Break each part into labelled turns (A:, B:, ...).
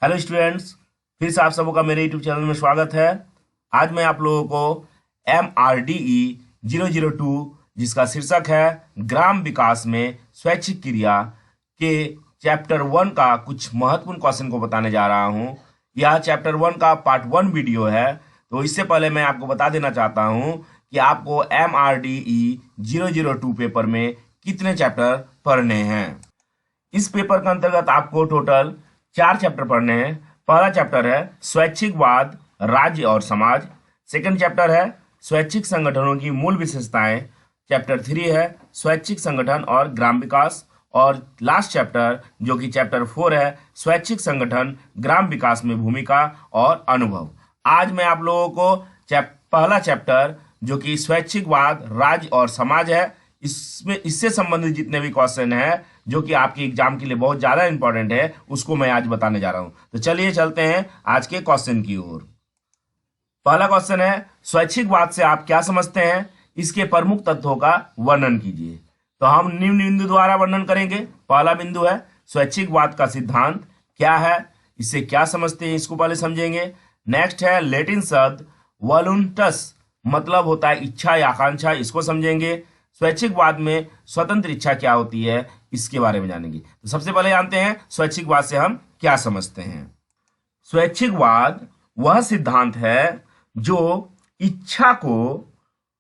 A: Hello students, फिर से आप सबों का मेरे यूट्यूब चैनल में स्वागत है। आज मैं आप लोगों को MRDE 002 जिसका शीर्षक है ग्राम विकास में स्वैच्छिक क्रिया के चैप्टर 1 का कुछ महत्वपूर्ण क्वेश्चन को बताने जा रहा हूं। यह चैप्टर 1 का पार्ट 1 वीडियो है। तो इससे पहले मैं आपको बता देना चाहता हूं कि आपको MRDE 002 पेपर में कितने चैप्टर पढ़ने हैं। इस पेपर के अंतर्गत आपको टोटल 4 चैप्टर पढ़ने हैं। पहला चैप्टर है स्वैच्छिकवाद, राज्य और समाज। सेकंड चैप्टर है स्वैच्छिक संगठनों की मूल विशेषताएं। चैप्टर 3 है स्वैच्छिक संगठन और ग्राम विकास। और लास्ट चैप्टर जो कि चैप्टर 4 है स्वैच्छिक संगठन ग्राम विकास में भूमिका और अनुभव। आज मैं आप लोगों को पहला चैप्टर जो कि स्वैच्छिकवाद, राज्य और समाज है, इससे संबंधित जितने भी क्वेश्चन है जो कि आपके एग्जाम के लिए बहुत ज्यादा इंपॉर्टेंट है उसको मैं आज बताने जा रहा हूं। तो चलिए चलते हैं आज के क्वेश्चन की ओर। पहला क्वेश्चन है स्वैच्छिकवाद से आप क्या समझते हैं, इसके प्रमुख तत्वों का वर्णन कीजिए। तो हम निम्न बिंदु द्वारा वर्णन करेंगे। पहला बिंदु है स्वैच्छिकवाद का सिद्धांत क्या है, इससे क्या समझते हैं, इसको पहले समझेंगे। नेक्स्ट है लैटिन शब्द वॉलुंटस मतलब होता है इच्छा या आकांक्षा, इसको समझेंगे। स्वैच्छिकवाद में स्वतंत्र इच्छा क्या होती है, इसके बारे में जानेंगे। तो सबसे पहले जानते हैं स्वैच्छिकवाद से हम क्या समझते हैं। स्वैच्छिकवाद वह सिद्धांत है जो इच्छा को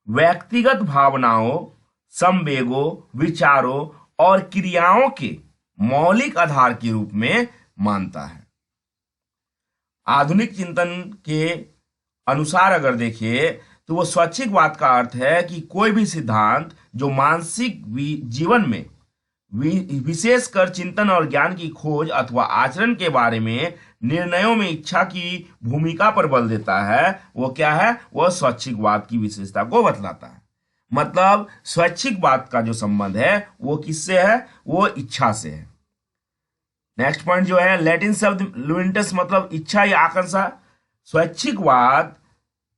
A: व्यक्तिगत भावनाओं, संवेगों, विचारों और क्रियाओं के मौलिक आधार के रूप में मानता है। आधुनिक चिंतन के अनुसार अगर देखिए तो वो स्वैच्छिकवाद का अर्थ है कि कोई भी सिद्धांत जो मानसिक जीवन में विशेषकर चिंतन और ज्ञान की खोज अथवा आचरण के बारे में निर्णयों में इच्छा की भूमिका पर बल देता है, वो क्या है, वह स्वैच्छिकवाद की विशेषता को बतलाता है। मतलब स्वैच्छिकवाद का जो संबंध है वो किससे है, वो इच्छा से है। नेक्स्ट पॉइंट जो है लैटिन शब्द लुइंटस मतलब इच्छा या आकांक्षा। स्वैच्छिकवाद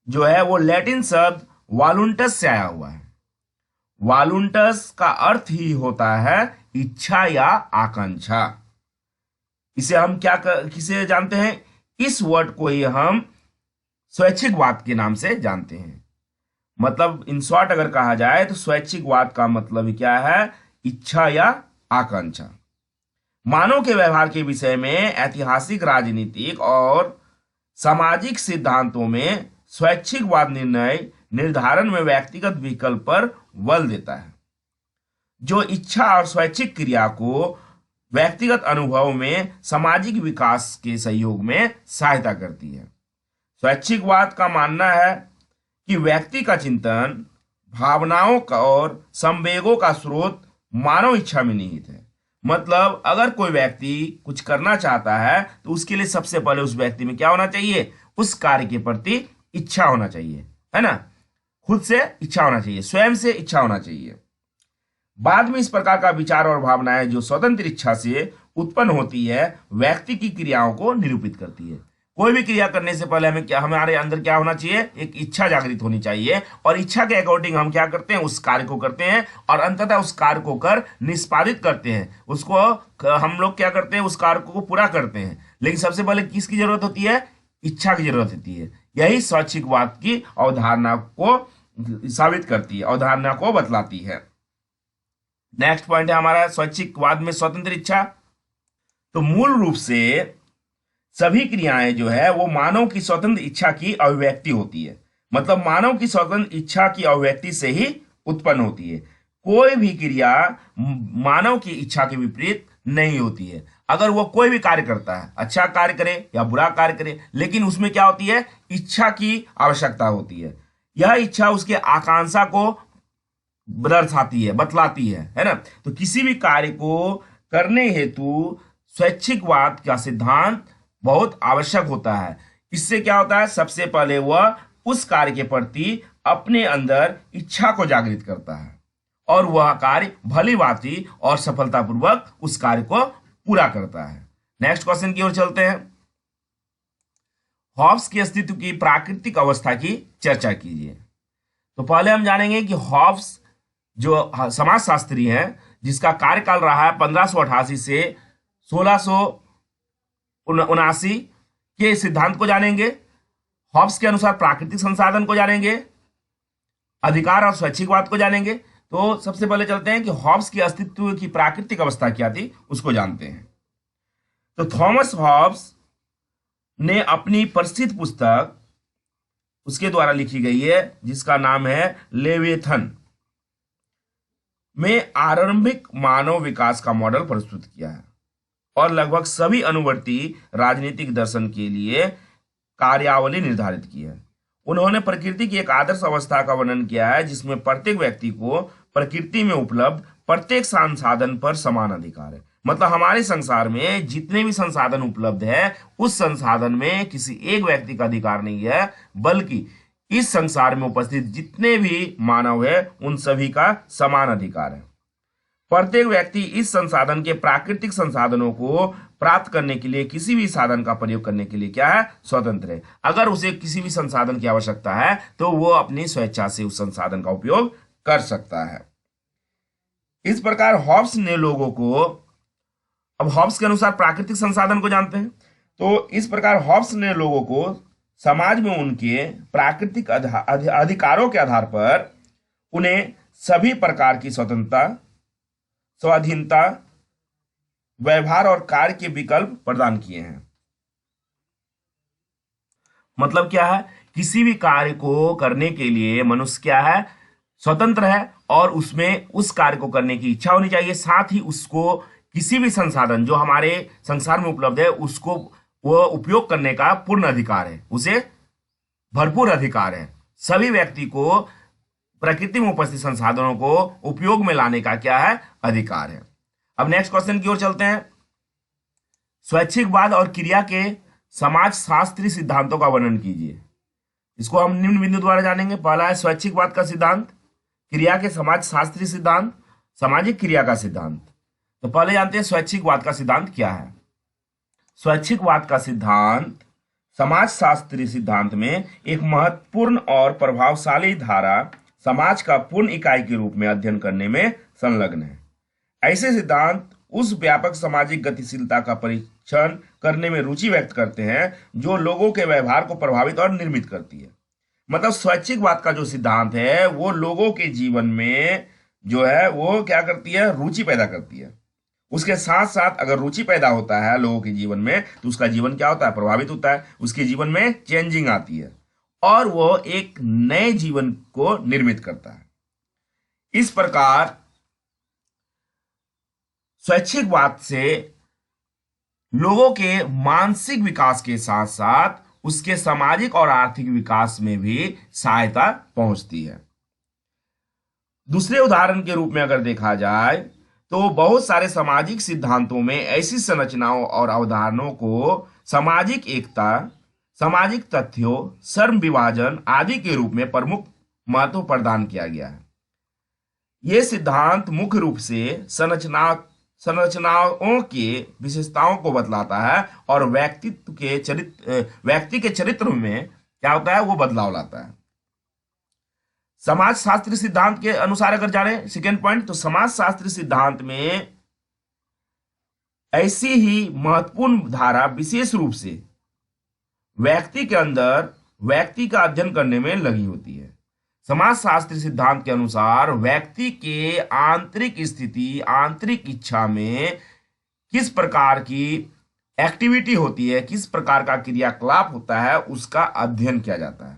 A: जो है वो लैटिन शब्द वालुंटस से आया हुआ है। वालुंटस का अर्थ ही होता है इच्छा या आकांक्षा। इसे हम किसे जानते हैं, इस वर्ड को ही हम स्वैच्छिकवाद के नाम से जानते हैं। मतलब इन शॉर्ट अगर कहा जाए तो स्वैच्छिकवाद का मतलब क्या है, इच्छा या आकांक्षा। मानव के व्यवहार के विषय में ऐतिहासिक, राजनीतिक और सामाजिक सिद्धांतों में स्वैच्छिकवाद निर्णय निर्धारण में व्यक्तिगत विकल्प पर बल देता है, जो इच्छा और स्वैच्छिक क्रिया को व्यक्तिगत अनुभव में सामाजिक विकास के सहयोग में सहायता करती है। स्वैच्छिकवाद का मानना है कि व्यक्ति का चिंतन, भावनाओं का और संवेगों का स्रोत मानव इच्छा में निहित है। मतलब अगर कोई व्यक्ति कुछ करना चाहता है तो उसके लिए सबसे पहले उस व्यक्ति में क्या होना चाहिए, उस कार्य के प्रति इच्छा होना चाहिए, है ना। खुद से इच्छा होना चाहिए, स्वयं से इच्छा होना चाहिए। बाद में इस प्रकार का विचार और भावनाएं जो स्वतंत्र इच्छा से उत्पन्न होती है व्यक्ति की क्रियाओं को निरूपित करती है। कोई भी क्रिया करने से पहले हमें क्या, हमारे अंदर क्या होना चाहिए, एक इच्छा जागृत होनी चाहिए और इच्छा के अकॉर्डिंग हम क्या करते हैं, उस कार्य को करते हैं और अंततः उस कार्य को कर निष्पादित करते हैं। उसको हम लोग क्या करते हैं, उस कार्य को पूरा करते हैं। लेकिन सबसे पहले किसकी जरूरत होती है, इच्छा की जरूरत होती है। यही स्वैच्छिकवाद की अवधारणा को साबित करती है, अवधारणा को बतलाती है। नेक्स्ट पॉइंट है हमारा स्वैच्छिकवाद में स्वतंत्र इच्छा। तो मूल रूप से सभी क्रियाएं जो है वो मानव की स्वतंत्र इच्छा की अभिव्यक्ति होती है। मतलब मानव की स्वतंत्र इच्छा की अभिव्यक्ति से ही उत्पन्न होती है। कोई भी क्रिया मानव की इच्छा के विपरीत नहीं होती है। अगर वो कोई भी कार्य करता है, अच्छा कार्य करे या बुरा कार्य करे, लेकिन उसमें क्या होती है, इच्छा की आवश्यकता होती है। यह इच्छा उसके आकांक्षा को दर्शाती है, बतलाती है ना। तो किसी भी कार्य को करने हेतु स्वैच्छिकवाद का सिद्धांत बहुत आवश्यक होता है। इससे क्या होता है, सबसे पहले वह उस कार्य के प्रति अपने अंदर इच्छा को जागृत करता है और वह कार्य भली भांति और सफलतापूर्वक उस कार्य को पूरा करता है। नेक्स्ट क्वेश्चन की ओर चलते हैं। हॉब्स के अस्तित्व की प्राकृतिक अवस्था की चर्चा कीजिए। तो पहले हम जानेंगे कि हॉब्स जो समाजशास्त्री हैं जिसका कार्यकाल रहा है 1588 से 1600 79 के सिद्धांत को जानेंगे, हॉब्स के अनुसार प्राकृतिक संसाधन को जानेंगे, अधिकार और स्वैच्छिकवाद को जानेंगे। तो सबसे पहले चलते हैं कि हॉब्स की अस्तित्व की प्राकृतिक अवस्था क्या थी, उसको जानते हैं। तो थॉमस हॉब्स ने अपनी प्रसिद्ध पुस्तक उसके द्वारा लिखी गई है जिसका नाम है लेविएथन में आरंभिक मानव विकास का मॉडल प्रस्तुत किया है और लगभग सभी अनुवर्ती राजनीतिक दर्शन के लिए कार्यावली निर्धारित की है। उन्होंने प्रकृति की एक आदर्श अवस्था का वर्णन किया है जिसमें प्रत्येक व्यक्ति को प्रकृति में उपलब्ध प्रत्येक संसाधन पर समान अधिकार है। मतलब हमारे संसार में जितने भी संसाधन उपलब्ध है उस संसाधन में किसी एक व्यक्ति का अधिकार नहीं है, बल्कि इस संसार में उपस्थित जितने भी मानव है उन सभी का समान अधिकार है। प्रत्येक व्यक्ति इस संसाधन के प्राकृतिक संसाधनों को प्राप्त करने के लिए किसी भी साधन का प्रयोग करने के लिए क्या है, स्वतंत्र है। अगर उसे किसी भी संसाधन की आवश्यकता है तो वो अपनी स्वेच्छा से उस संसाधन का उपयोग कर सकता है। इस प्रकार हॉब्स ने लोगों को, अब हॉब्स के अनुसार प्राकृतिक संसाधन को जानते हैं, तो इस प्रकार हॉब्स ने लोगों को समाज में उनके प्राकृतिक अधिकारों के आधार पर उन्हें सभी प्रकार की स्वतंत्रता, स्वाधीनता, व्यवहार और कार्य के विकल्प प्रदान किए हैं। मतलब क्या है, किसी भी कार्य को करने के लिए मनुष्य क्या है, स्वतंत्र है और उसमें उस कार्य को करने की इच्छा होनी चाहिए। साथ ही उसको किसी भी संसाधन जो हमारे संसार में उपलब्ध है उसको वो उपयोग करने का पूर्ण अधिकार है, उसे भरपूर अधिकार है। सभी व्यक्ति को प्रकृति में उपस्थित संसाधनों को उपयोग में लाने का क्या है, अधिकार है। अब नेक्स्ट क्वेश्चन की ओर चलते हैं। स्वैच्छिकवाद और क्रिया के समाज शास्त्रीय सिद्धांतों का वर्णन कीजिए। इसको हम निम्न बिंदु द्वारा जानेंगे। पहला है स्वैच्छिकवाद का सिद्धांत, क्रिया के समाज शास्त्रीय सिद्धांत, सामाजिक क्रिया का सिद्धांत। तो पहले जानते हैं स्वैच्छिकवाद का सिद्धांत क्या है। स्वैच्छिकवाद का सिद्धांत समाज शास्त्रीय सिद्धांत में एक महत्वपूर्ण और प्रभावशाली धारा समाज का पूर्ण इकाई के रूप में अध्ययन करने में संलग्न है। ऐसे सिद्धांत उस व्यापक सामाजिक गतिशीलता का परीक्षण करने में रुचि व्यक्त करते हैं जो लोगों के व्यवहार को प्रभावित और निर्मित करती है। मतलब स्वैच्छिकवाद का जो सिद्धांत है वो लोगों के जीवन में जो है वो क्या करती है, रुचि पैदा करती है। उसके साथ साथ अगर रुचि पैदा होता है लोगों के जीवन में तो उसका जीवन क्या होता है, प्रभावित होता है, उसके जीवन में चेंजिंग आती है और वो एक नए जीवन को निर्मित करता है। इस प्रकार स्वैच्छिकवाद से लोगों के मानसिक विकास के साथ साथ उसके सामाजिक और आर्थिक विकास में भी सहायता पहुंचती है। दूसरे उदाहरण के रूप में अगर देखा जाए तो बहुत सारे सामाजिक सिद्धांतों में ऐसी संरचनाओं और अवधारणाओं को सामाजिक एकता, सामाजिक तथ्यों, श्रम विभाजन आदि के रूप में प्रमुख महत्व प्रदान किया गया है। ये सिद्धांत मुख्य रूप से संरचनाओं की विशेषताओं को बतलाता है और व्यक्ति के चरित्र में क्या होता है, वो बदलाव लाता है। समाज शास्त्र सिद्धांत के अनुसार अगर जाने सेकेंड पॉइंट, तो समाज शास्त्र सिद्धांत में ऐसी ही महत्वपूर्ण धारा विशेष रूप से व्यक्ति के अंदर व्यक्ति का अध्ययन करने में लगी होती है। समाज शास्त्र सिद्धांत के अनुसार व्यक्ति के आंतरिक स्थिति, आंतरिक इच्छा में किस प्रकार की एक्टिविटी होती है, किस प्रकार का क्रियाकलाप होता है, उसका अध्ययन किया जाता है,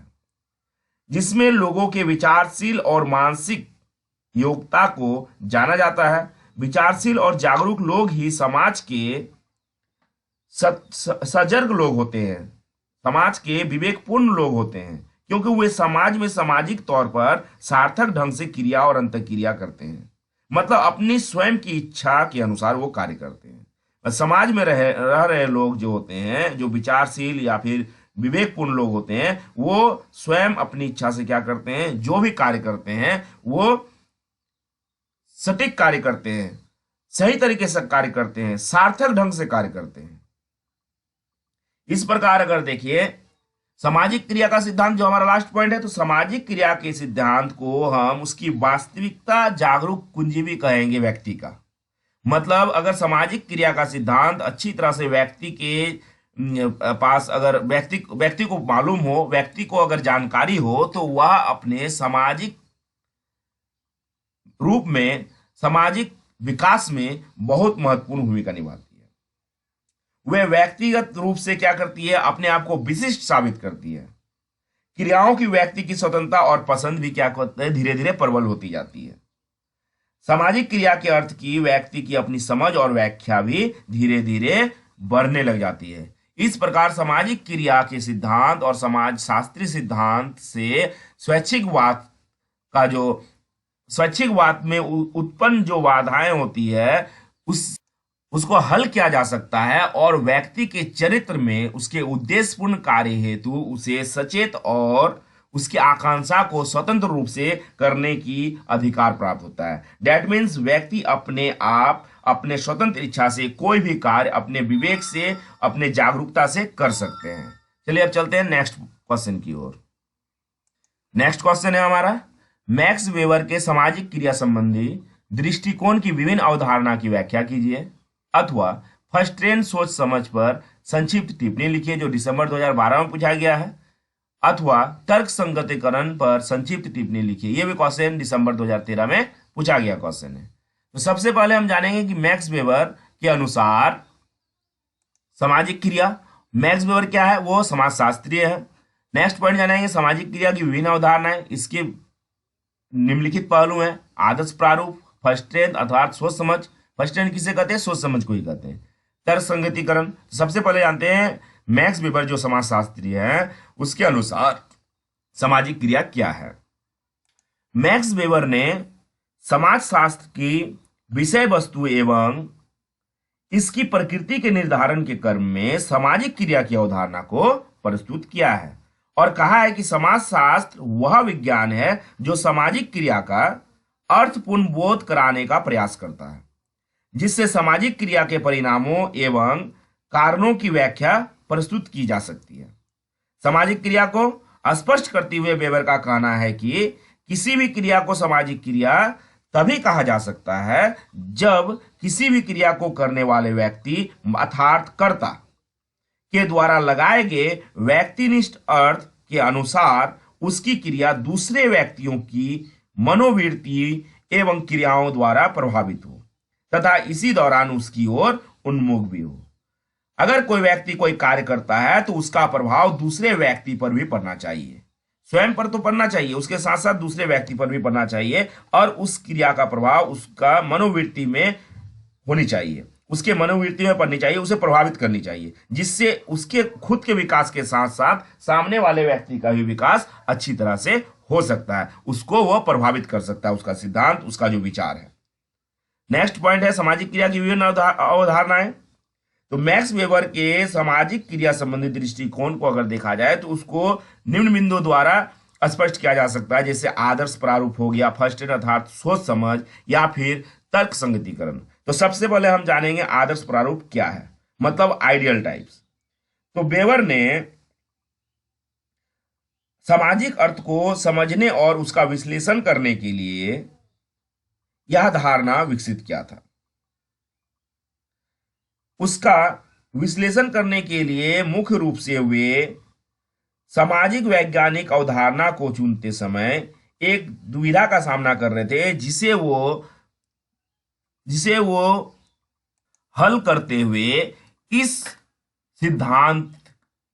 A: जिसमें लोगों के विचारशील और मानसिक योग्यता को जाना जाता है। विचारशील और जागरूक लोग ही समाज के सजग लोग होते हैं, समाज के विवेकपूर्ण लोग होते हैं, क्योंकि वे समाज में सामाजिक तौर पर सार्थक ढंग से क्रिया और अंतःक्रिया करते हैं। मतलब अपनी स्वयं की इच्छा के अनुसार वो कार्य करते हैं। समाज में रह रहे लोग जो होते हैं, जो विचारशील या फिर विवेकपूर्ण लोग होते हैं, वो स्वयं अपनी इच्छा से क्या करते हैं, जो भी कार्य करते हैं वो सटीक कार्य करते हैं, सही तरीके से कार्य करते हैं, सार्थक ढंग से कार्य करते हैं। इस प्रकार अगर देखिए सामाजिक क्रिया का सिद्धांत जो हमारा लास्ट पॉइंट है, तो सामाजिक क्रिया के सिद्धांत को हम उसकी वास्तविकता जागरूक कुंजी भी कहेंगे व्यक्ति का। मतलब अगर सामाजिक क्रिया का सिद्धांत अच्छी तरह से व्यक्ति के पास अगर व्यक्ति को मालूम हो, व्यक्ति को अगर जानकारी हो, तो वह अपने सामाजिक रूप में, सामाजिक विकास में बहुत महत्वपूर्ण भूमिका निभाती है। वे व्यक्तिगत रूप से क्या करती है, अपने आप को विशिष्ट साबित करती है। क्रियाओं की व्यक्ति की स्वतंत्रता और पसंद भी क्या करते हैं, धीरे धीरे प्रबल होती जाती है। सामाजिक क्रिया के अर्थ की व्यक्ति की अपनी समझ और व्याख्या भी धीरे धीरे बढ़ने लग जाती है। इस प्रकार सामाजिक क्रिया के सिद्धांत और समाज शास्त्रीय सिद्धांत से स्वैच्छिकवाद का जो स्वैच्छिकवाद में उत्पन्न जो बाधाएं होती है, उसको हल किया जा सकता है और व्यक्ति के चरित्र में उसके उद्देश्यपूर्ण कार्य हेतु उसे सचेत और उसकी आकांक्षा को स्वतंत्र रूप से करने की अधिकार प्राप्त होता है। दैट मीन्स व्यक्ति अपने आप, अपने स्वतंत्र इच्छा से कोई भी कार्य अपने विवेक से, अपने जागरूकता से कर सकते हैं। चलिए अब चलते हैं नेक्स्ट क्वेश्चन की ओर। नेक्स्ट क्वेश्चन है हमारा, मैक्स वेबर के सामाजिक क्रिया संबंधी दृष्टिकोण की विभिन्न अवधारणा की व्याख्या कीजिए, अथवा फर्स्ट ट्रेंड सोच समझ पर संक्षिप्त टिप्पणी लिखिए, जो दिसंबर 2012 में पूछा गया है, अथवा तर्क संगतिकरण पर संक्षिप्त टिप्पणी लिखिए। यह भी क्वेश्चन दिसंबर 2013 में पूछा गया क्वेश्चन है। तो सबसे पहले हम जानेंगे कि मैक्स वेबर के अनुसार सामाजिक क्रिया, मैक्स वेबर क्या है, वो समाजशास्त्रीय है। नेक्स्ट पॉइंट जानेंगे सामाजिक क्रिया की विभिन्न अवधारणाएं, इसके निम्नलिखित पहलू हैं, आदर्श प्रारूप, फर्स्ट ट्रेंड अर्थात सोच समझ, फर्स्ट ट्रेंड किसे कहते हैं, सोच समझ को ही कहते हैं, तर्क संगतिकरण। सबसे पहले जानते हैं मैक्स वेबर जो समाजशास्त्री है, उसके अनुसार सामाजिक क्रिया क्या है। मैक्स वेबर ने समाजशास्त्र की विषय वस्तु एवं इसकी प्रकृति के निर्धारण के क्रम में सामाजिक क्रिया की अवधारणा को प्रस्तुत किया है और कहा है कि समाजशास्त्र वह विज्ञान है जो सामाजिक क्रिया का अर्थपूर्ण बोध कराने का प्रयास करता है, जिससे सामाजिक क्रिया के परिणामों एवं कारणों की व्याख्या प्रस्तुत की जा सकती है। सामाजिक क्रिया को स्पष्ट करते हुए वेबर का कहना है कि किसी भी क्रिया को सामाजिक क्रिया तभी कहा जा सकता है जब किसी भी क्रिया को करने वाले व्यक्ति अर्थात कर्ता के द्वारा लगाए गए व्यक्तिनिष्ठ अर्थ के अनुसार उसकी क्रिया दूसरे व्यक्तियों की मनोवृत्ति एवं क्रियाओं द्वारा प्रभावित हो तथा इसी दौरान उसकी ओर उन्मुख भी हो। अगर कोई व्यक्ति कोई कार्य करता है तो उसका प्रभाव दूसरे व्यक्ति पर भी पड़ना चाहिए, स्वयं पर तो पड़ना चाहिए, उसके साथ साथ दूसरे व्यक्ति पर भी पड़ना चाहिए और उस क्रिया का प्रभाव उसका मनोवृत्ति में होनी चाहिए, उसके मनोवृत्ति में पड़नी चाहिए, उसे प्रभावित करनी चाहिए, जिससे उसके खुद के विकास के साथ साथ सामने वाले व्यक्ति का भी विकास अच्छी तरह से हो सकता है, उसको वह प्रभावित कर सकता है, उसका सिद्धांत, उसका जो विचार है। नेक्स्ट पॉइंट है सामाजिक क्रिया की विभिन्न अवधारणाएं। तो मैक्स वेबर के सामाजिक क्रिया संबंधी दृष्टिकोण को अगर देखा जाए तो उसको निम्न बिंदुओं द्वारा स्पष्ट किया जा सकता है, जैसे आदर्श प्रारूप हो गया, फर्स्ट ट्रेंड अर्थात सोच समझ, या फिर तर्क संगतिकरण। तो सबसे पहले हम जानेंगे आदर्श प्रारूप क्या है, मतलब आइडियल टाइप्स। तो वेबर ने सामाजिक अर्थ को समझने और उसका विश्लेषण करने के लिए यह धारणा विकसित किया था। उसका विश्लेषण करने के लिए मुख्य रूप से वे सामाजिक वैज्ञानिक अवधारणा को चुनते समय एक दुविधा का सामना कर रहे थे, जिसे वो हल करते हुए इस सिद्धांत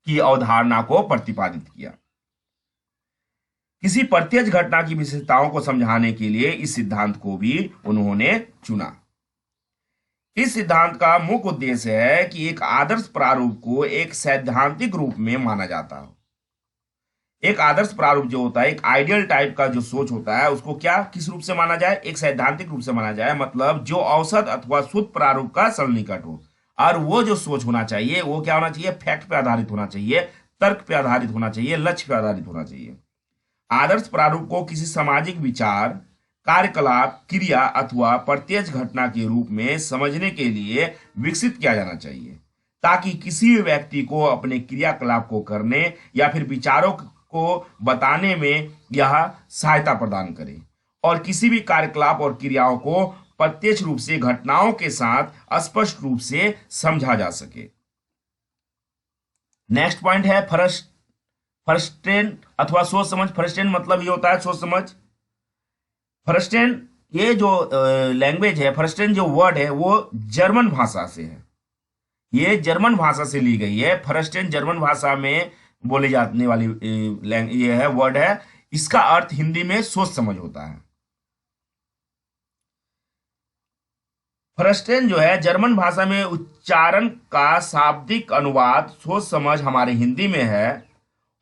A: की अवधारणा को प्रतिपादित किया। किसी प्रत्यक्ष घटना की विशेषताओं को समझाने के लिए इस सिद्धांत को भी उन्होंने चुना। इस सिद्धांत का मुख्य उद्देश्य है कि एक आदर्श प्रारूप को एक सैद्धांतिक रूप में माना जाता हो। एक आदर्श प्रारूप जो होता है, एक आइडियल टाइप का जो सोच होता है, उसको क्या किस रूप से माना जाए, एक सैद्धांतिक रूप से माना जाए, मतलब जो औसत अथवा शुद्ध प्रारूप का सन्निकट हो। और वो जो सोच होना चाहिए वो क्या होना चाहिए, फैक्ट पे आधारित होना चाहिए, तर्क पे आधारित होना चाहिए, लक्ष्य पे आधारित होना चाहिए। आदर्श प्रारूप को किसी सामाजिक विचार, कार्यकलाप, क्रिया अथवा प्रत्यक्ष घटना के रूप में समझने के लिए विकसित किया जाना चाहिए, ताकि किसी भी व्यक्ति को अपने क्रियाकलाप को करने या फिर विचारों को बताने में यह सहायता प्रदान करे और किसी भी कार्यकलाप और क्रियाओं को प्रत्यक्ष रूप से घटनाओं के साथ स्पष्ट रूप से समझा जा सके। नेक्स्ट पॉइंट है फर्स्टेन अथवा सोच समझ। फर्स्टेन मतलब ये होता है सोच समझ। फर्स्टेन ये जो लैंग्वेज है, फर्स्टेन जो वर्ड है वो जर्मन भाषा से है। ये जर्मन भाषा से ली गई है। फर्स्टेन जर्मन भाषा में बोली जाने वाली ये है वर्ड है। इसका अर्थ हिंदी में सोच समझ होता है। फर्स्टेन जो है जर्मन भाषा में उच्चारण का शाब्दिक अनुवाद सोच समझ हमारे हिंदी में है।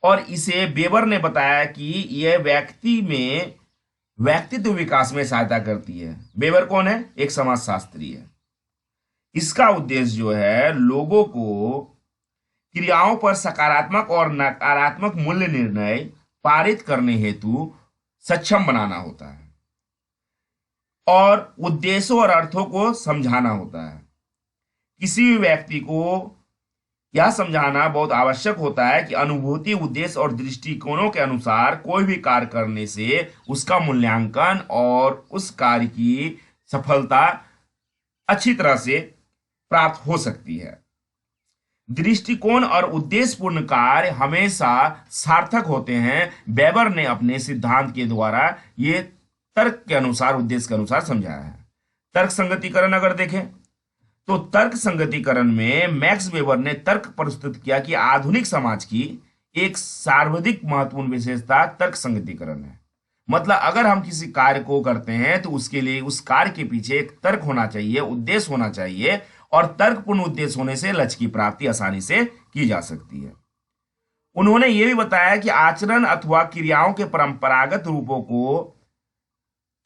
A: और इसे वेबर ने बताया कि यह व्यक्तित्व विकास में सहायता करती है। वेबर कौन है? एक समाजशास्त्री है। इसका उद्देश्य जो है लोगों को क्रियाओं पर सकारात्मक और नकारात्मक मूल्य निर्णय पारित करने हेतु सक्षम बनाना होता है और उद्देश्यों और अर्थों को समझाना होता है। किसी भी व्यक्ति को यह समझाना बहुत आवश्यक होता है कि अनुभूति, उद्देश्य और दृष्टिकोणों के अनुसार कोई भी कार्य करने से उसका मूल्यांकन और उस कार्य की सफलता अच्छी तरह से प्राप्त हो सकती है। दृष्टिकोण और उद्देश्यपूर्ण कार्य हमेशा सार्थक होते हैं। वेबर ने अपने सिद्धांत के द्वारा ये तर्क के अनुसार, उद्देश्य के अनुसार समझाया है। तर्क संगतिकरण अगर देखें तो तर्क संगतिकरण में मैक्स वेबर ने तर्क प्रस्तुत किया कि आधुनिक समाज की एक सर्वाधिक महत्वपूर्ण विशेषता तर्क संगतिकरण है। मतलब अगर हम किसी कार्य को करते हैं तो उसके लिए उस कार्य के पीछे एक तर्क होना चाहिए, उद्देश्य होना चाहिए, और तर्कपूर्ण उद्देश्य होने से लक्ष्य की प्राप्ति आसानी से की जा सकती है। उन्होंने यह भी बताया कि आचरण अथवा क्रियाओं के परंपरागत रूपों को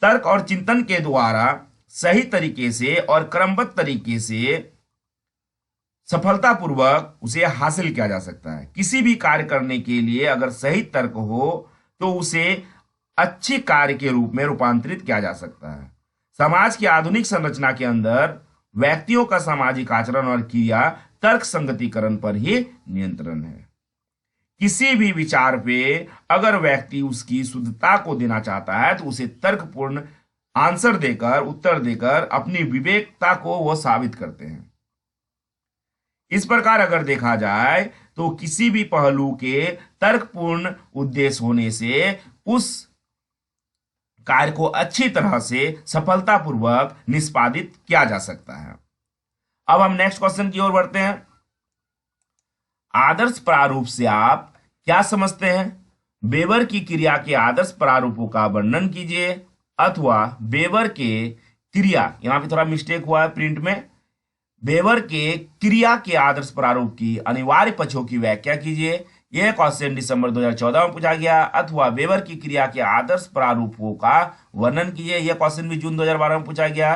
A: तर्क और चिंतन के द्वारा सही तरीके से और क्रमबद्ध तरीके से सफलतापूर्वक उसे हासिल किया जा सकता है। किसी भी कार्य करने के लिए अगर सही तर्क हो तो उसे अच्छे कार्य के रूप में रूपांतरित किया जा सकता है। समाज की आधुनिक संरचना के अंदर व्यक्तियों का सामाजिक आचरण और क्रिया तर्क संगतिकरण पर ही नियंत्रण है। किसी भी विचार पे अगर व्यक्ति उसकी शुद्धता को देना चाहता है तो उसे तर्कपूर्ण आंसर देकर, उत्तर देकर अपनी विवेकता को वह साबित करते हैं। इस प्रकार अगर देखा जाए तो किसी भी पहलू के तर्कपूर्ण उद्देश्य होने से उस कार्य को अच्छी तरह से सफलतापूर्वक निष्पादित किया जा सकता है। अब हम नेक्स्ट क्वेश्चन की ओर बढ़ते हैं। आदर्श प्रारूप से आप क्या समझते हैं? वेबर की क्रिया के आदर्श प्रारूपों का वर्णन कीजिए, अथवा वेबर के क्रिया, यहां पे थोड़ा मिस्टेक हुआ है प्रिंट में, वेबर के क्रिया के आदर्श प्रारूप की अनिवार्य पक्षों की व्याख्या कीजिए। यह क्वेश्चन दिसंबर 2014 में पूछा गया। अथवा वेबर की क्रिया के आदर्श प्रारूपों का वर्णन कीजिए। यह क्वेश्चन भी जून 2012 में पूछा गया।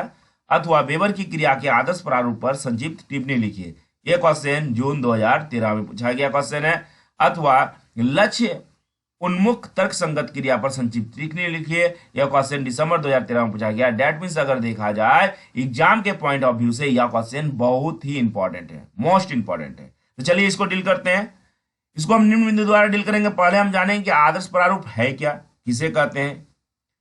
A: अथवा वेबर की क्रिया के आदर्श प्रारूप पर संक्षिप्त टिप्पणी लिखिए। यह क्वेश्चन जून 2013 में पूछा गया क्वेश्चन है। अथवा लक्ष्य उन्मुख तर्क संगत क्रिया पर संक्षिप्त टिप्पणी लिखिए। यह क्वेश्चन दिसंबर 2013 में पूछा गया। डेट मीन्स अगर देखा जाए एग्जाम के पॉइंट ऑफ व्यू से यह क्वेश्चन बहुत ही इंपॉर्टेंट है, मोस्ट इंपॉर्टेंट है। तो चलिए इसको डील करते हैं। इसको हम निम्न बिंदु द्वारा डील करेंगे। पहले हम जानेंगे कि आदर्श प्रारूप है क्या, किसे कहते हैं,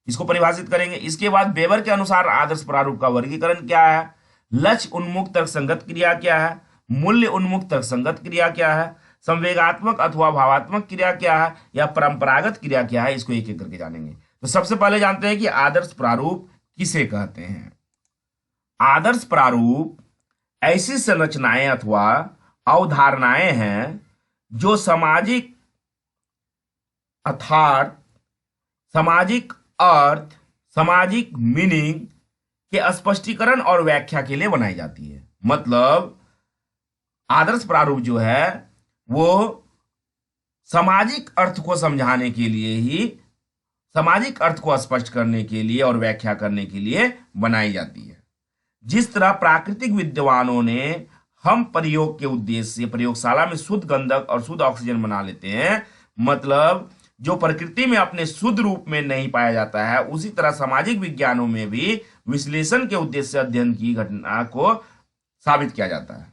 A: इसको परिभाषित करेंगे। इसके बाद वेबर के अनुसार आदर्श प्रारूप का वर्गीकरण क्या है, लक्ष्य उन्मुख तर्क संगत क्रिया क्या है, मूल्य उन्मुख तर्क संगत क्रिया क्या है, संवेगात्मक अथवा भावात्मक क्रिया क्या है, या परंपरागत क्रिया क्या है, इसको एक एक करके जानेंगे। तो सबसे पहले जानते हैं कि आदर्श प्रारूप किसे कहते हैं। आदर्श प्रारूप ऐसी संरचनाएं अथवा अवधारणाएं हैं जो सामाजिक अर्थात सामाजिक अर्थ, सामाजिक मीनिंग के स्पष्टीकरण और व्याख्या के लिए बनाई जाती है। मतलब आदर्श प्रारूप जो है वो सामाजिक अर्थ को समझाने के लिए ही, सामाजिक अर्थ को स्पष्ट करने के लिए और व्याख्या करने के लिए बनाई जाती है। जिस तरह प्राकृतिक विद्वानों ने हम प्रयोग के उद्देश्य से प्रयोगशाला में शुद्ध गंधक और शुद्ध ऑक्सीजन बना लेते हैं, मतलब जो प्रकृति में अपने शुद्ध रूप में नहीं पाया जाता है, उसी तरह सामाजिक विज्ञानों में भी विश्लेषण के उद्देश्य से अध्ययन की घटना को साबित किया जाता है।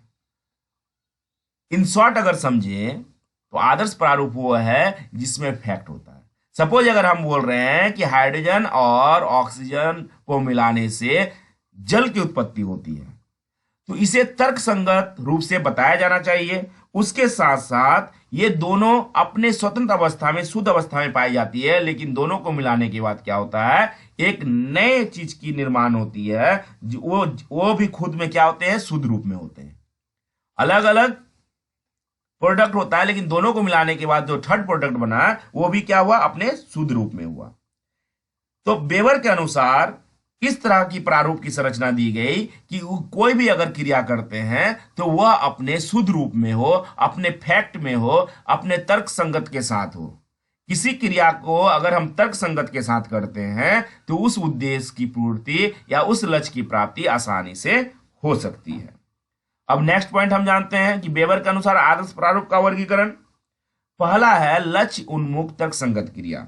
A: इन शॉर्ट अगर समझे तो आदर्श प्रारूप वो है जिसमें फैक्ट होता है। सपोज अगर हम बोल रहे हैं कि हाइड्रोजन और ऑक्सीजन को मिलाने से जल की उत्पत्ति होती है, तो इसे तर्क संगत रूप से बताया जाना चाहिए। उसके साथ साथ ये दोनों अपने स्वतंत्र अवस्था में, शुद्ध अवस्था में पाई जाती है, लेकिन दोनों को मिलाने के बाद क्या होता है, एक नए चीज की निर्माण होती है। वो भी खुद में क्या होते हैं, शुद्ध रूप में होते हैं। अलग अलग प्रोडक्ट होता है, लेकिन दोनों को मिलाने के बाद जो थर्ड प्रोडक्ट बना वो भी क्या हुआ, अपने शुद्ध रूप में हुआ। तो वेबर के अनुसार इस तरह की प्रारूप की संरचना दी गई कि कोई भी अगर क्रिया करते हैं तो वह अपने शुद्ध रूप में हो, अपने फैक्ट में हो, अपने तर्क संगत के साथ हो। किसी क्रिया को अगर हम तर्क संगत के साथ करते हैं तो उस उद्देश्य की पूर्ति या उस लक्ष्य की प्राप्ति आसानी से हो सकती है। अब नेक्स्ट पॉइंट हम जानते हैं कि वेबर के अनुसार आदर्श प्रारूप का वर्गीकरण। पहला है लक्ष्य उन्मुख तर्क संगत क्रिया।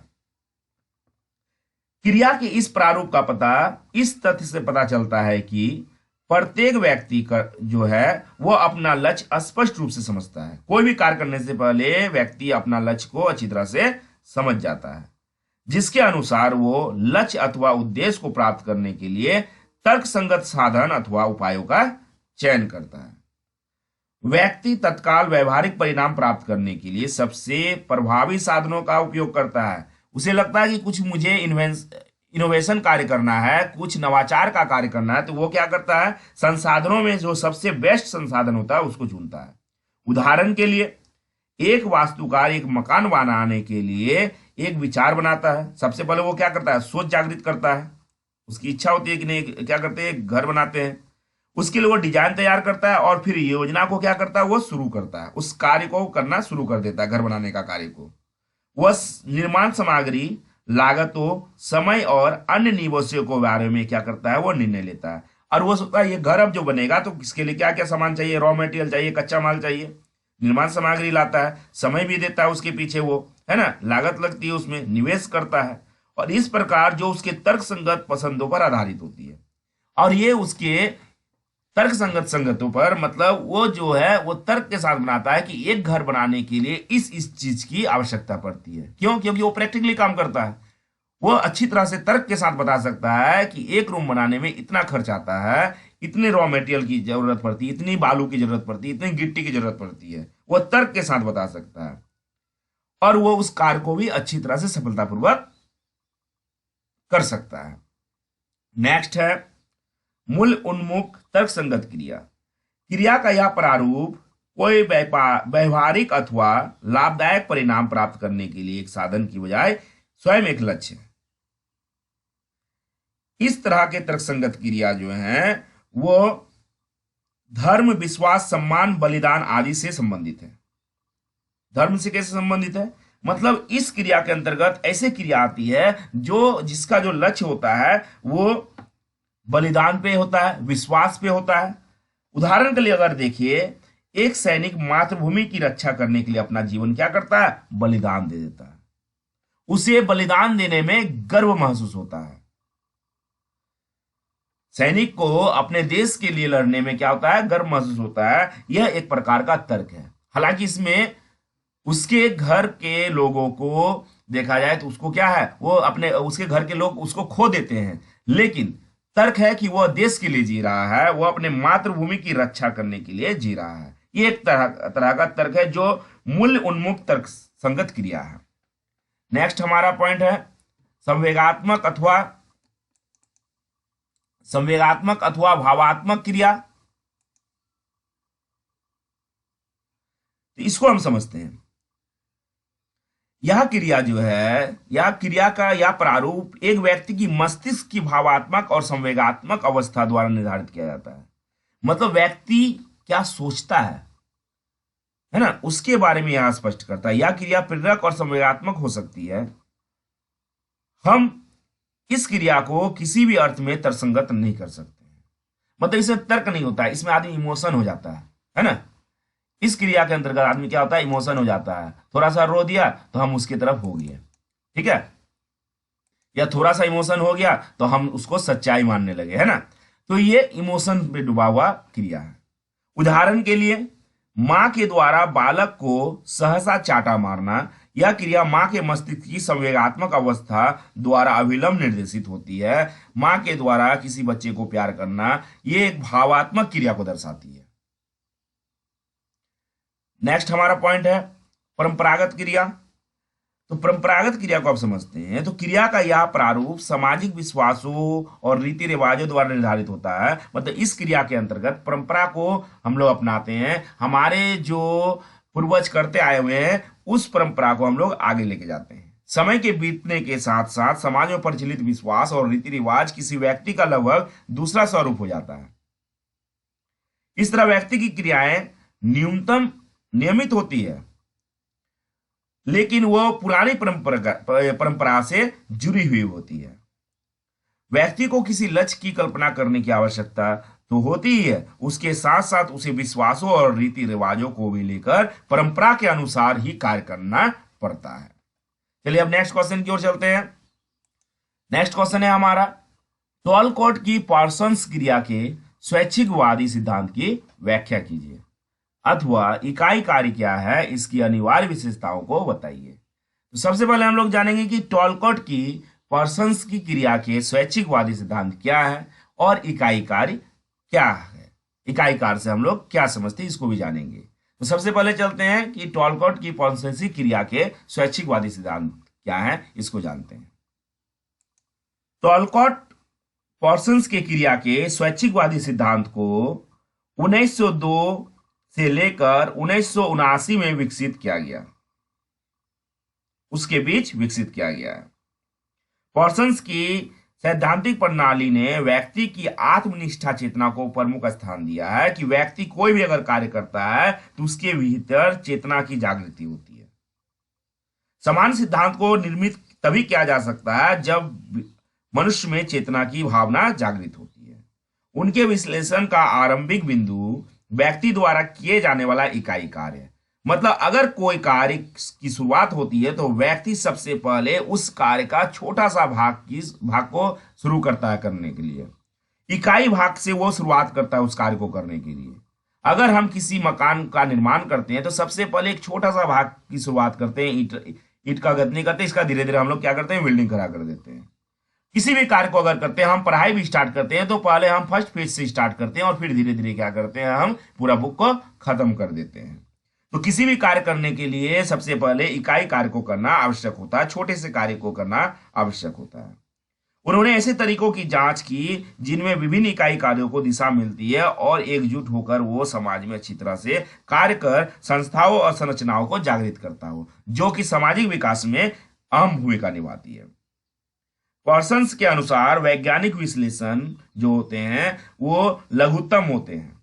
A: क्रिया के इस प्रारूप का पता इस तथ्य से पता चलता है कि प्रत्येक व्यक्ति का जो है वो अपना लक्ष्य स्पष्ट रूप से समझता है। कोई भी कार्य करने से पहले व्यक्ति अपना लक्ष्य को अच्छी तरह से समझ जाता है, जिसके अनुसार वो लक्ष्य अथवा उद्देश्य को प्राप्त करने के लिए तर्क संगत साधन अथवा उपायों का चयन करता है। व्यक्ति तत्काल व्यवहारिक परिणाम प्राप्त करने के लिए सबसे प्रभावी साधनों का उपयोग करता है। उसे लगता है कि कुछ मुझे इनोवेशन कार्य करना है, कुछ नवाचार का कार्य करना है, तो वो क्या करता है, संसाधनों में जो सबसे बेस्ट संसाधन होता है उसको चुनता है। उदाहरण के लिए एक वास्तुकार एक मकान बनाने के लिए एक विचार बनाता है। सबसे पहले वो क्या करता है, सोच जागृत करता है। उसकी इच्छा होती है कि नहीं, क्या करते हैं, घर बनाते हैं। उसके लिए वो डिजाइन तैयार करता है और फिर योजना को क्या करता है, वो शुरू करता है, उस कार्य को करना शुरू कर देता है, घर बनाने का कार्य को। वह निर्माण सामग्री, लागतों, समय और अन्य निवेशों के बारे में क्या करता है, वो निर्णय लेता है। और वो सोचता है ये घर अब जो बनेगा तो इसके लिए क्या क्या सामान चाहिए, रॉ मटेरियल चाहिए, कच्चा माल चाहिए। निर्माण सामग्री लाता है, समय भी देता है उसके पीछे, वो है ना, लागत लगती है, उसमें निवेश करता है। और इस प्रकार जो उसके तर्क संगत पसंदों पर आधारित होती है। और ये उसके तर्क संगत संगतों पर, मतलब वो जो है वो तर्क के साथ बनाता है कि एक घर बनाने के लिए इस चीज की आवश्यकता पड़ती है। क्यों? क्योंकि वो प्रैक्टिकली काम करता है। वो अच्छी तरह से तर्क के साथ बता सकता है कि एक रूम बनाने में इतना खर्च आता है, इतने रॉ मटेरियल की जरूरत पड़ती है, इतनी बालू की जरूरत पड़ती है, इतनी गिट्टी की जरूरत पड़ती है। वो तर्क के साथ बता सकता है और वो उस कार्य को भी अच्छी तरह से सफलतापूर्वक कर सकता है। नेक्स्ट है मूल उन्मुख तर्क संगत क्रिया। क्रिया का यह प्रारूप कोई व्यवहारिक अथवा लाभदायक परिणाम प्राप्त करने के लिए एक साधन की बजाय स्वयं एक लक्ष्य है। इस तरह के तर्क संगत क्रिया जो है वो धर्म, विश्वास, सम्मान, बलिदान आदि से संबंधित है। धर्म से कैसे संबंधित है, मतलब इस क्रिया के अंतर्गत ऐसे क्रिया आती है जो जिसका जो लक्ष्य होता है वो बलिदान पे होता है, विश्वास पे होता है। उदाहरण के लिए अगर देखिए, एक सैनिक मातृभूमि की रक्षा करने के लिए अपना जीवन क्या करता है, बलिदान दे देता है। उसे बलिदान देने में गर्व महसूस होता है। सैनिक को अपने देश के लिए लड़ने में क्या होता है, गर्व महसूस होता है। यह एक प्रकार का तर्क है। हालांकि इसमें उसके घर के लोगों को देखा जाए तो उसको क्या है, वो अपने उसके घर के लोग उसको खो देते हैं, लेकिन तर्क है कि वह देश के लिए जी रहा है, वह अपने मातृभूमि की रक्षा करने के लिए जी रहा है। ये एक तरह का तर्क है जो मूल्य उन्मुख तर्क संगत क्रिया है। नेक्स्ट हमारा पॉइंट है संवेगात्मक अथवा भावात्मक क्रिया। तो इसको हम समझते हैं। यह क्रिया जो है, यह क्रिया का यह प्रारूप एक व्यक्ति की मस्तिष्क की भावात्मक और संवेगात्मक अवस्था द्वारा निर्धारित किया जाता है। मतलब व्यक्ति क्या सोचता है ना, उसके बारे में यह स्पष्ट करता है। यह क्रिया प्रेरक और संवेगात्मक हो सकती है। हम इस क्रिया को किसी भी अर्थ में तर्कसंगत नहीं कर सकते, मतलब इसमें तर्क नहीं होता है, इसमें आदमी इमोशन हो जाता है ना। इस क्रिया के अंतर्गत आदमी क्या होता है, इमोशन हो जाता है। थोड़ा सा रो दिया तो हम उसकी तरफ हो गए, ठीक है, या थोड़ा सा इमोशन हो गया तो हम उसको सच्चाई मानने लगे, है ना। तो ये इमोशन पे डूबा हुआ क्रिया है। उदाहरण के लिए मां के द्वारा बालक को सहसा चाटा मारना, यह क्रिया मां के मस्तिष्क की संवेगात्मक अवस्था द्वारा अविलंब निर्देशित होती है। मां के द्वारा किसी बच्चे को प्यार करना, यह एक भावात्मक क्रिया को दर्शाती है। नेक्स्ट हमारा पॉइंट है परंपरागत क्रिया। तो परंपरागत क्रिया को आप समझते हैं, तो क्रिया का यह प्रारूप सामाजिक विश्वासों और रीति रिवाजों द्वारा निर्धारित होता है। मतलब इस क्रिया के अंतर्गत परंपरा को हम लोग अपनाते हैं, हमारे जो पूर्वज करते आए हुए हैं उस परंपरा को हम लोग आगे लेके जाते हैं। समय के बीतने के साथ साथ समाज में प्रचलित विश्वास और रीति रिवाज किसी व्यक्ति का लगभग दूसरा स्वरूप हो जाता है। इस तरह व्यक्ति की क्रियाएं न्यूनतम नियमित होती है, लेकिन वह पुरानी परंपरा से जुड़ी हुई होती है। व्यक्ति को किसी लक्ष्य की कल्पना करने की आवश्यकता तो होती ही है, उसके साथ साथ उसे विश्वासों और रीति रिवाजों को भी लेकर परंपरा के अनुसार ही कार्य करना पड़ता है। चलिए अब नेक्स्ट क्वेश्चन की ओर चलते हैं। नेक्स्ट क्वेश्चन है हमारा, टॉलकोट की पार्सन्स क्रिया के स्वैच्छिकवादी सिद्धांत की व्याख्या कीजिए, अथवा इकाई कार्य क्या है, इसकी अनिवार्य विशेषताओं को बताइए। तो सबसे पहले हम लोग जानेंगे कि टॉलकोट की पर्सन्स की क्रिया के स्वैच्छिकवादी सिद्धांत क्या है और इकाई कार्य क्या है। इकाई कार्य से हम लोग क्या समझते हैं इसको भी जानेंगे। तो सबसे पहले चलते हैं कि टॉलकोट की पर्सन्स की क्रिया के स्वैच्छिकवादी सिद्धांत क्या है, इसको जानते हैं। टॉलकोट पर्सन्स के क्रिया के स्वैच्छिकवादी सिद्धांत को 1902 से लेकर 1979 में विकसित किया गया, उसके बीच विकसित किया गया है। पर्सन्स की सैद्धांतिक प्रणाली ने व्यक्ति की आत्मनिष्ठा चेतना को प्रमुख स्थान दिया है कि व्यक्ति कोई भी अगर कार्य करता है तो उसके भीतर चेतना की जागृति होती है। समान सिद्धांत को निर्मित तभी किया जा सकता है जब मनुष्य में चेतना की भावना जागृत होती है। उनके विश्लेषण का आरंभिक बिंदु व्यक्ति द्वारा किए जाने वाला इकाई कार्य है। मतलब अगर कोई कार्य की शुरुआत होती है तो व्यक्ति सबसे पहले उस कार्य का छोटा सा भाग को शुरू करता है करने के लिए। इकाई भाग से वो शुरुआत करता है उस कार्य को करने के लिए। अगर हम किसी मकान का निर्माण करते हैं तो सबसे पहले एक छोटा सा भाग की शुरुआत करते हैं, ईंट का गथनी करते हैं, इसका धीरे धीरे हम लोग क्या करते हैं, बिल्डिंग खड़ा कर देते हैं। किसी भी कार्य को अगर करते हैं, हम पढ़ाई भी स्टार्ट करते हैं तो पहले हम फर्स्ट पेज से स्टार्ट करते हैं और फिर धीरे धीरे क्या करते हैं, हम पूरा बुक को खत्म कर देते हैं। तो किसी भी कार्य करने के लिए सबसे पहले इकाई कार्य को करना आवश्यक होता है, छोटे से कार्य को करना आवश्यक होता है। उन्होंने ऐसे तरीकों की जांच की जिनमें विभिन्न इकाई कार्यों को दिशा मिलती है और एकजुट होकर वो समाज में अच्छी तरह से कार्य कर संस्थाओं और संरचनाओं को जागृत करता हो, जो कि सामाजिक विकास में अहम भूमिका निभाती है। पर्सन्स के अनुसार वैज्ञानिक विश्लेषण जो होते हैं वो लघुत्तम होते हैं।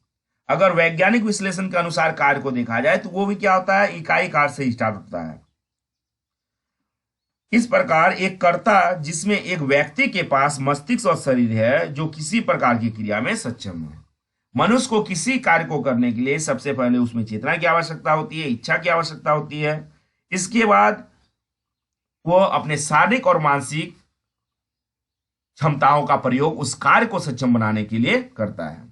A: अगर वैज्ञानिक विश्लेषण के अनुसार कार्य को देखा जाए तो वो भी क्या होता है, इकाई कार्य से स्टार्ट होता है। इस प्रकार एक कर्ता जिसमें एक व्यक्ति के पास मस्तिष्क और शरीर है जो किसी प्रकार की क्रिया में सक्षम है। मनुष्य को किसी कार्य को करने के लिए सबसे पहले उसमें चेतना की आवश्यकता होती है, इच्छा की आवश्यकता होती है। इसके बाद वो अपने शारीरिक और मानसिक क्षमताओं का प्रयोग उस कार्य को सक्षम बनाने के लिए करता है।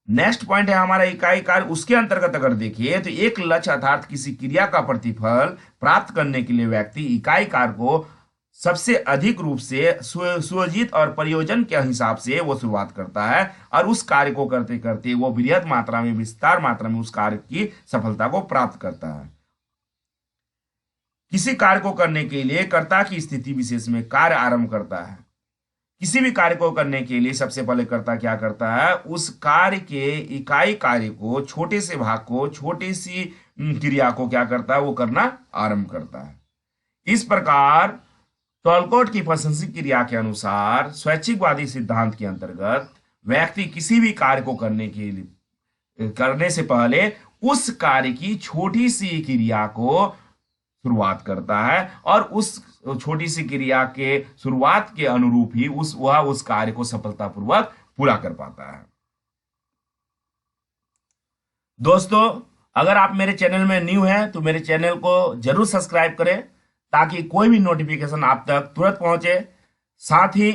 A: नेक्स्ट पॉइंट है हमारा इकाई कार्य। उसके अंतर्गत अगर देखिए तो एक लक्ष्य अर्थात किसी क्रिया का प्रतिफल प्राप्त करने के लिए व्यक्ति इकाई कार्य को सबसे अधिक रूप से सुयोजित और प्रयोजन के हिसाब से वो शुरुआत करता है और उस कार्य को करते करते वो बृहद मात्रा में, विस्तार मात्रा में उस कार्य की सफलता को प्राप्त करता है। किसी कार्य को करने के लिए कर्ता की स्थिति विशेष में कार्य आरंभ करता है। किसी भी कार्य को करने के लिए सबसे पहले कर्ता क्या करता है, उस कार्य के इकाई कार्य को, छोटे से भाग को, छोटी सी क्रिया को क्या करता है, वो करना आरंभ करता है। इस प्रकार टॉलकोट की प्रशंसित क्रिया के अनुसार स्वैच्छिकवादी सिद्धांत के अंतर्गत व्यक्ति किसी भी कार्य को करने से पहले उस कार्य की छोटी सी क्रिया को शुरुआत करता है और उस छोटी सी क्रिया के शुरुआत के अनुरूप ही वह उस कार्य को सफलतापूर्वक पूरा कर पाता है। दोस्तों, अगर आप मेरे चैनल में न्यू हैं तो मेरे चैनल को जरूर सब्सक्राइब करें ताकि कोई भी नोटिफिकेशन आप तक तुरंत पहुंचे। साथ ही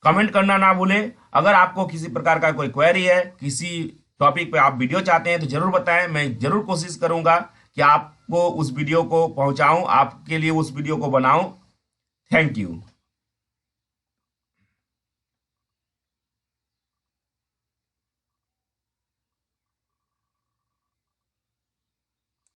A: कमेंट करना ना भूलें। अगर आपको किसी प्रकार का कोई क्वेरी है, किसी टॉपिक पे आप वीडियो चाहते हैं तो जरूर बताएं। मैं जरूर कोशिश करूंगा कि आपको उस वीडियो को पहुंचाऊं, आपके लिए उस वीडियो को बनाऊं। Thank you.